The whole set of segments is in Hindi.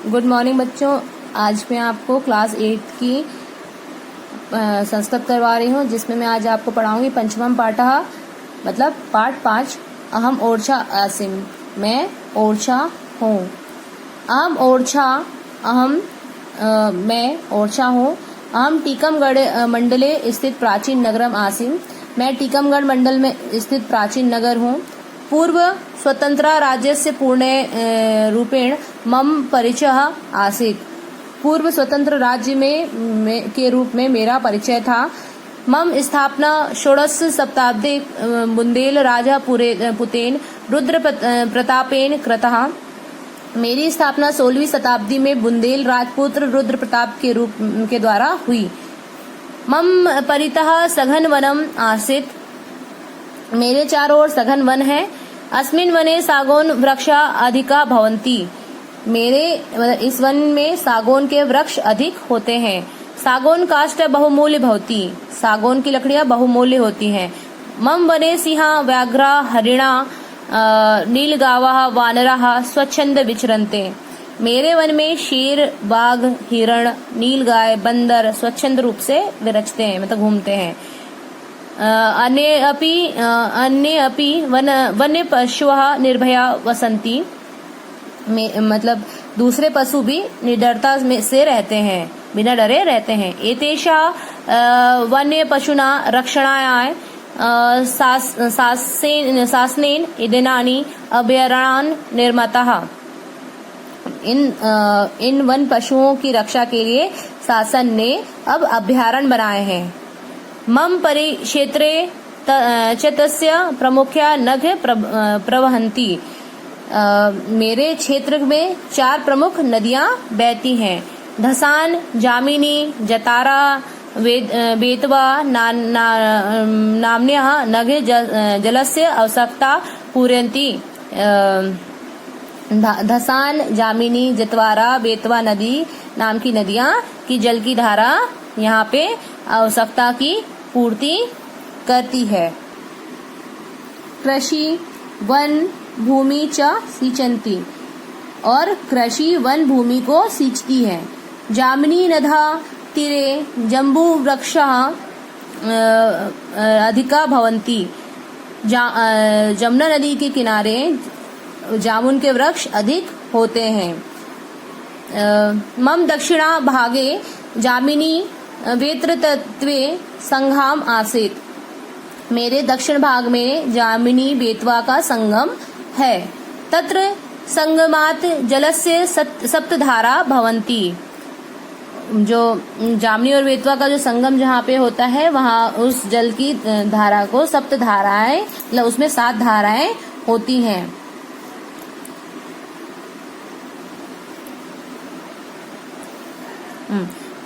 गुड मॉर्निंग बच्चों। आज मैं आपको क्लास 8 की संस्कृत करवा रही हूँ, जिसमें मैं आज आपको पढ़ाऊंगी पंचमम पाठः मतलब पाठ 5। अहम ओरछा आसिम, मैं ओरछा हूँ। अहम ओरछा, मैं ओरछा हूँ। अहम टीकमगढ़ मंडले स्थित प्राचीन नगरम आसिम, मैं टीकमगढ़ मंडल में स्थित प्राचीन नगर हूँ। पूर्व स्वतंत्र राज्यस्य पूर्ण रूपेण मम परिचय आसीत्, पूर्व स्वतंत्र राज्य में के रूप में मेरा परिचय था। मम स्थापना षोडश शताब्दे बुंदेल राजा पुतेन रुद्र प्रतापेन कृतः, मेरी स्थापना 16वीं शताब्दी में बुंदेल राजपुत्र रुद्र प्रताप के द्वारा हुई। मम परितः सघन वनम आसीत्, मेरे चारों ओर सघन वन है। अस्मिन् वने सागौन वृक्षा अधिका भवन्ति, मेरे इस वन में सागौन के वृक्ष अधिक होते हैं। सागौन काष्ठ बहुमूल्य भवति, सागौन की लकड़ियां बहुमूल्य होती हैं। मम वने सिंहा व्याघ्रा हरिणा नीलगावः वानराः स्वच्छंद विचरन्ते, मेरे वन में शेर बाघ हिरण नीलगाय बंदर स्वच्छंद रूप से विचरते हैं, मतलब घूमते हैं। अन्य अपि वन्य पशुः निर्भया वसन्ति, मतलब दूसरे पशु भी निडरता से रहते हैं, बिना डरे रहते हैं। एतेषा वन्य पशुना रक्षणाय शासनेन इदनानि अभयारण्यानि निर्मिताः, इन वन पशुओं की रक्षा के लिए शासन ने अब अभयारण्य बनाए हैं। मम परिक्षेत्रे च तस्य प्रमुख्या नद् प्रवहन्ति, मेरे क्षेत्र में 4 प्रमुख नदियां बहती हैं। धसान जामिनी जतारा बेतवा नाम्न्यः नद्यः जलस्य आवश्यकता पूरयन्ति। धसान जामिनी जतवारा बेतवा नदी नाम की नदियां की जल की धारा यहाँ पे आवश्यकता की पूर्ति करती है। कृषि वन भूमि च सिंचन्ति, और कृषि वन भूमि को सींचती है। जामिनी नद्या तीरे जम्बू वृक्षाः अधिका भवन्ति, जमुना नदी के किनारे जामुन के वृक्ष अधिक होते हैं। मम दक्षिणा भागे जामिनी वेत्रतत्वे संगम आसीत्, मेरे दक्षिण भाग में जामिनी बेतवा का संगम है। तत्र संगमात् जलस्य सप्तधारा भवन्ति, जो जामिनी और बेतवा का जो संगम जहाँ पे होता है, वहाँ उस जल की धारा को सप्तधाराएं, मतलब उसमें 7 धाराएं होती हैं।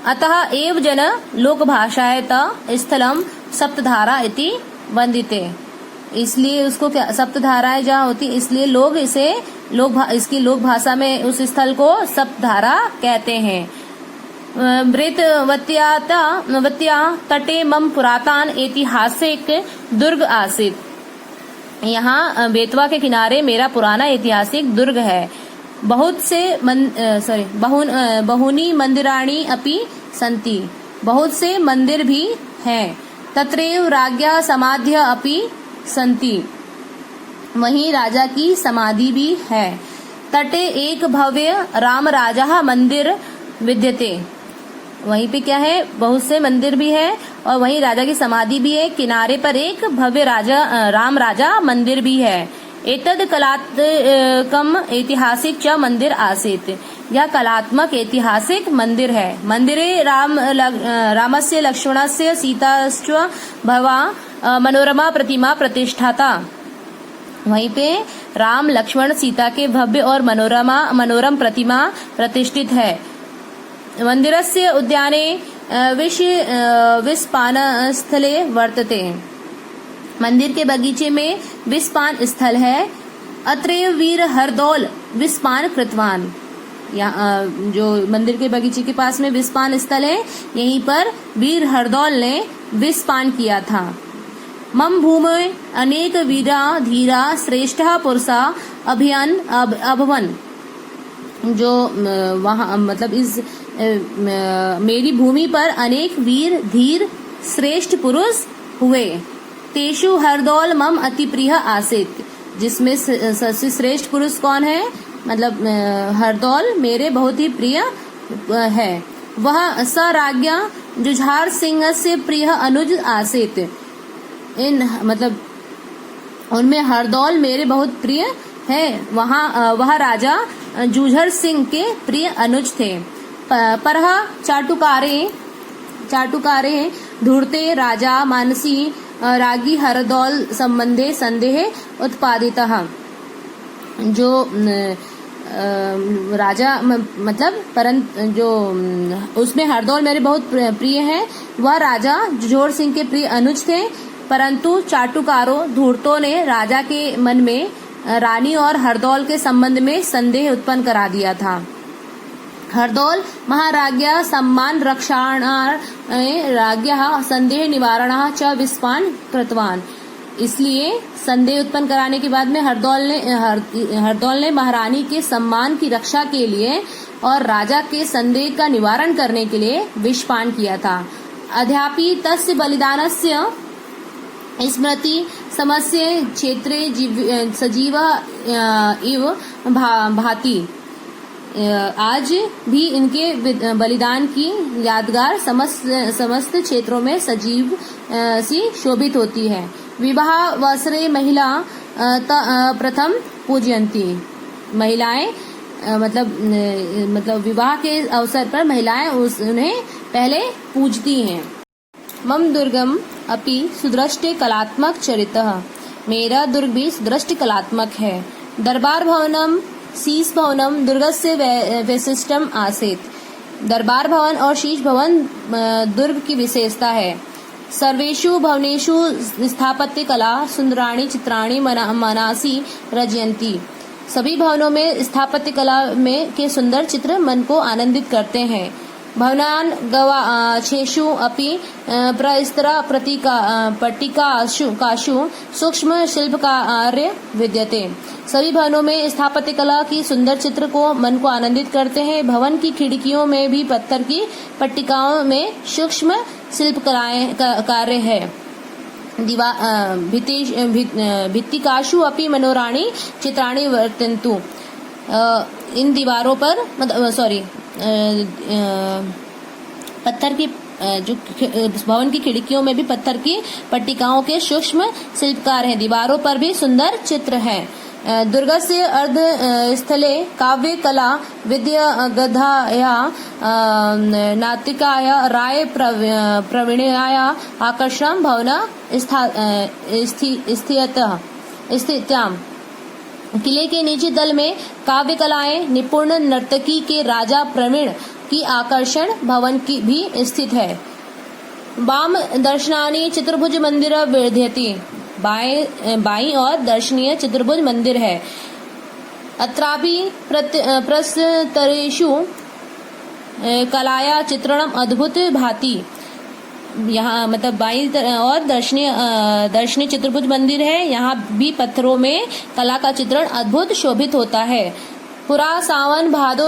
अतः एव जन लोकभाषायत स्थलम सप्तधारा इति वन्दिते, इसलिए उसको क्या सप्तधाराएं जहाँ होती, इसलिए लोग इसे इसकी लोक भाषा में उस स्थल को सप्तधारा कहते हैं। वत्या तटे मम पुरातन ऐतिहासिक दुर्ग आसीत्, यहाँ बेतवा के किनारे मेरा पुराना ऐतिहासिक दुर्ग है। बहुनी मंदिराणि अपि सन्ति, बहुत से मंदिर भी हैं। तत्रैव राज्ञः समाधिः अपि सन्ति, वहीं राजा की समाधि भी है। तटे एक भव्य राम राजा मंदिर विद्यते, वहीं पे क्या है, बहुत से मंदिर भी है और वहीं राजा की समाधि भी है। किनारे पर एक भव्य राम राजा मंदिर भी है। एतद् कलात्मकम् ऐतिहासिक च मंदिर आसीत्, यह कलात्मक ऐतिहासिक मंदिर है। मंदिरे रामस्य लक्ष्मणस्य सीताश्च भवा मनोरमा प्रतिमा प्रतिष्ठाता, वहीं पे राम लक्ष्मण सीता के भव्य और मनोरम प्रतिमा प्रतिष्ठित है। मंदिरस्य उद्याने विस्पानस्थले वर्तते, मंदिर के बगीचे में विस्पान स्थल है। अत्रैव वीर हरदौल विस्पान कृतवान, जो मंदिर के बगीचे के पास में विस्पान स्थल है, यहीं पर वीर हरदौल ने विस्पान किया था। मम भूमि अनेक वीरा धीरा श्रेष्ठ पुरुषा अभवन, जो वहाँ मतलब इस मेरी भूमि पर अनेक वीर धीर श्रेष्ठ पुरुष हुए। तेषु हरदौल मम अति प्रिय आसीत, जिसमें सबसे श्रेष्ठ पुरुष कौन है, मतलब हरदौल मेरे बहुत ही प्रिय है। वह स राज्ञा जुझार सिंह से प्रिय अनुज आसीत, इन मतलब उनमें हरदौल मेरे बहुत प्रिय है। वह राजा जूझर सिंह के प्रिय अनुज थे। परह चाटुकारे धूर्ते राजा मानसी रागी हरदौल संबंधे संदेह उत्पादितः। जो राजा मतलब जो उसमें हरदौल मेरे बहुत प्रिय है, वह राजा जोर सिंह के प्रिय अनुज थे, परंतु चाटुकारों धूर्तों ने राजा के मन में रानी और हरदौल के संबंध में संदेह उत्पन्न करा दिया था। हरदौल महाराज्ञा सम्मान रक्षाणार राज्ञः संदेह निवारणः च विस्पान कृतवान। इसलिए संदेह उत्पन्न कराने के बाद में हरदौल ने महारानी के सम्मान की रक्षा के लिए और राजा के संदेह का निवारण करने के लिए विषपान किया था। अद्यापि तस्य बलिदानस्य स्मृति समस्य क्षेत्रे सजीव इव भाति। आज भी इनके बलिदान की यादगार समस्त क्षेत्रों में सजीव सी शोभित होती है। विवाह वसरे महिला प्रथम पूजयंती। महिलाएं मतलब विवाह के अवसर पर महिलाएं उन्हें पहले पूजती हैं। मम दुर्गम अपि सुदृष्टे कलात्मक चरितः। मेरा दुर्ग भी सुदृष्ट कलात्मक है। दरबार भवनम शीश भवनम दुर्गस्य वैशिष्ट्यम आसीत। दरबार भवन और शीश भवन दुर्ग की विशेषता है। सर्वेषु भवनेषु स्थापत्य कला सुंदराणी चित्राणी मनासी रजयंती। सभी भवनों में स्थापत्य कला में के सुंदर चित्र मन को आनंदित करते हैं। भवनान गवाक्षेषु अपि प्रस्तरा पट्टिकासु सूक्ष्म शिल्पकार्य विद्यते। सभी भवनों में स्थापत्य कला की सुंदर चित्र को मन को आनंदित करते हैं। भवन की खिड़कियों में भी पत्थर की पट्टिकाओं में सूक्ष्म शिल्प कार्य है। भित्तिकाशु अपि मनोराणी चित्राणी वर्तन्तु। इन दीवारों पर पत्थर की जो भवन की खिड़कियों में भी पत्थर की पट्टिकाओं के सूक्ष्म शिल्पकार हैं। दीवारों पर भी सुंदर चित्र हैं। दुर्गस्य अर्ध स्थले काव्य कला विद्या गधाया नाटिकाया राय प्रवीणयाया आकर्षण भवना स्थित्याम। किले के नीचे दल में काव्य कलाएं निपुण नर्तकी के राजा प्रवीण की आकर्षण भवन की भी स्थित है। वाम दर्शनानी चतुर्भुज मंदिर विद्यते। बाईं और दर्शनीय चतुर्भुज मंदिर है। अत्रापि प्रस्तरेषु कलाया चित्रणम अद्भुत भाति। यहाँ मतलब बाईं और दर्शनीय चतुर्भुज मंदिर है। यहाँ भी पत्थरों में कला का चित्रण अद्भुत शोभित होता है। पुरा सावन भादो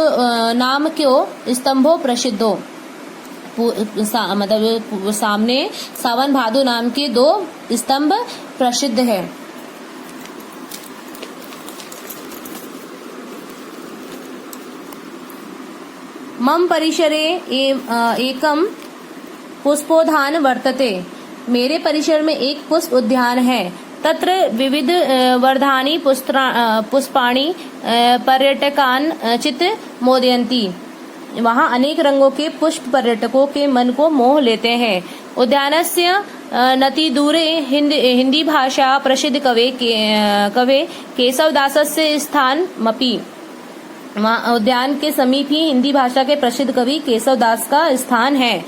नाम क्यों स्तंभो प्रसिद्धो। मतलब सामने सावन भादो नाम के 2 स्तंभ प्रसिद्ध है। मम परिसरे एकम पुष्पोद्यान वर्तते। मेरे परिसर में एक पुष्प उद्यान है। तत्र विविध वर्धानी पुष्पाणि पर्यटकान चित्त मोदयन्ति। वहाँ अनेक रंगों के पुष्प पर्यटकों के मन को मोह लेते हैं। उद्यानस्य नतिदूरे हिंदी भाषा प्रसिद्ध कवे केशवदासस्य स्थानमपि। वहाँ उद्यान के समीप ही हिंदी भाषा के प्रसिद्ध कवि केशवदास का स्थान है।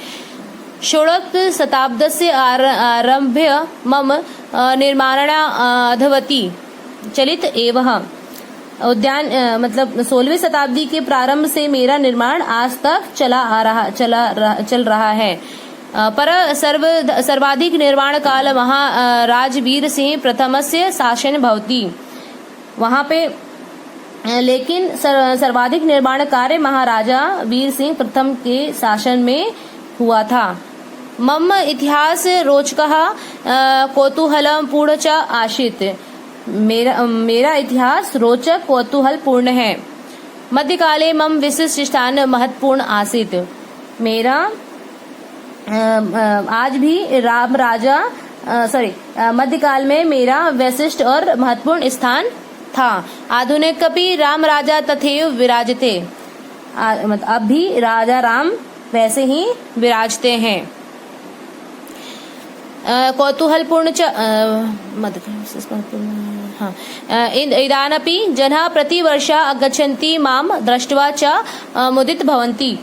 षोडश शताब्दस्य आरभ्य मम निर्माणा अधवती चलित एवं। उद्यान मतलब 16वीं शताब्दी के प्रारंभ से मेरा निर्माण आज तक चल रहा है। पर सर्वाधिक निर्माण काल वहाँ राजवीर सिंह प्रथमस्य शासन भवती। वहाँ पे लेकिन सर्वाधिक निर्माण कार्य महाराजा वीर सिंह प्रथम के शासन में हुआ था। मम इतिहास रोचकः कौतूहलपूर्ण च आसीत्। मेरा इतिहास रोचक कौतूहलपूर्ण है। मध्यकाले मम विशिष्ट स्थान महत्वपूर्ण आसीत्। मेरा आज भी राम राजा मध्यकाल में मेरा विशिष्ट और महत्वपूर्ण स्थान था। आधुनिकपि राम राजा तथैव विराजते। अब भी राजा राम वैसे ही विराजते हैं। कौतूहलपूर्ण च इदानपि जनाः प्रतिवर्षा आगच्छन्ति मां दृष्ट्वा च मुदित भवन्ति।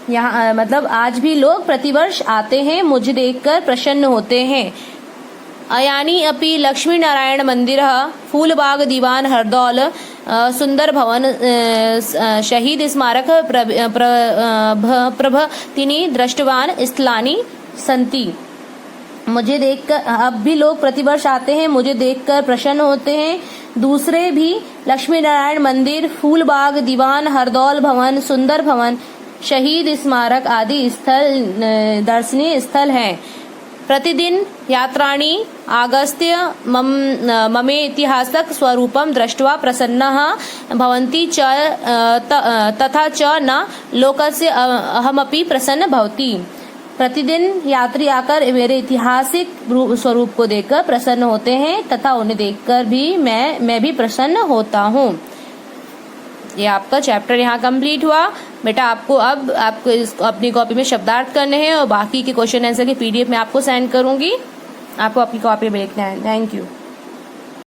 यहाँ मतलब आज भी लोग प्रतिवर्ष आते हैं, मुझे देखकर प्रसन्न होते हैं। अयानी अपि लक्ष्मी नारायण मंदिरः, फूलबाग दीवान हरदौल, सुंदर भवन, शहीद स्मारक प्रभृतीनि दृष्टवान स्थलानि सन्ति। मुझे देखकर अब भी लोग प्रतिवर्ष आते हैं, मुझे देखकर प्रसन्न होते हैं। दूसरे भी लक्ष्मी नारायण मंदिर, फूलबाग दीवान हरदौल भवन, सुंदर भवन, शहीद स्मारक आदि स्थल दर्शनीय स्थल हैं। प्रतिदिन यात्राणि आगत्य ममेतिहासक स्वरूपं दृष्ट्वा प्रसन्नाः भवन्ति च तथा च न लोकस्य अहमपि प्रसन्न भवति। प्रतिदिन यात्री आकर मेरे ऐतिहासिक स्वरूप को देखकर प्रसन्न होते हैं तथा उन्हें देखकर भी मैं भी प्रसन्न होता हूँ। ये आपका चैप्टर यहाँ कंप्लीट हुआ। बेटा आपको अपनी कॉपी में शब्दार्थ करने हैं और बाकी के क्वेश्चन आंसर के PDF में आपको सेंड करूंगी। आपको अपनी कॉपी में लिखना है। Thank you.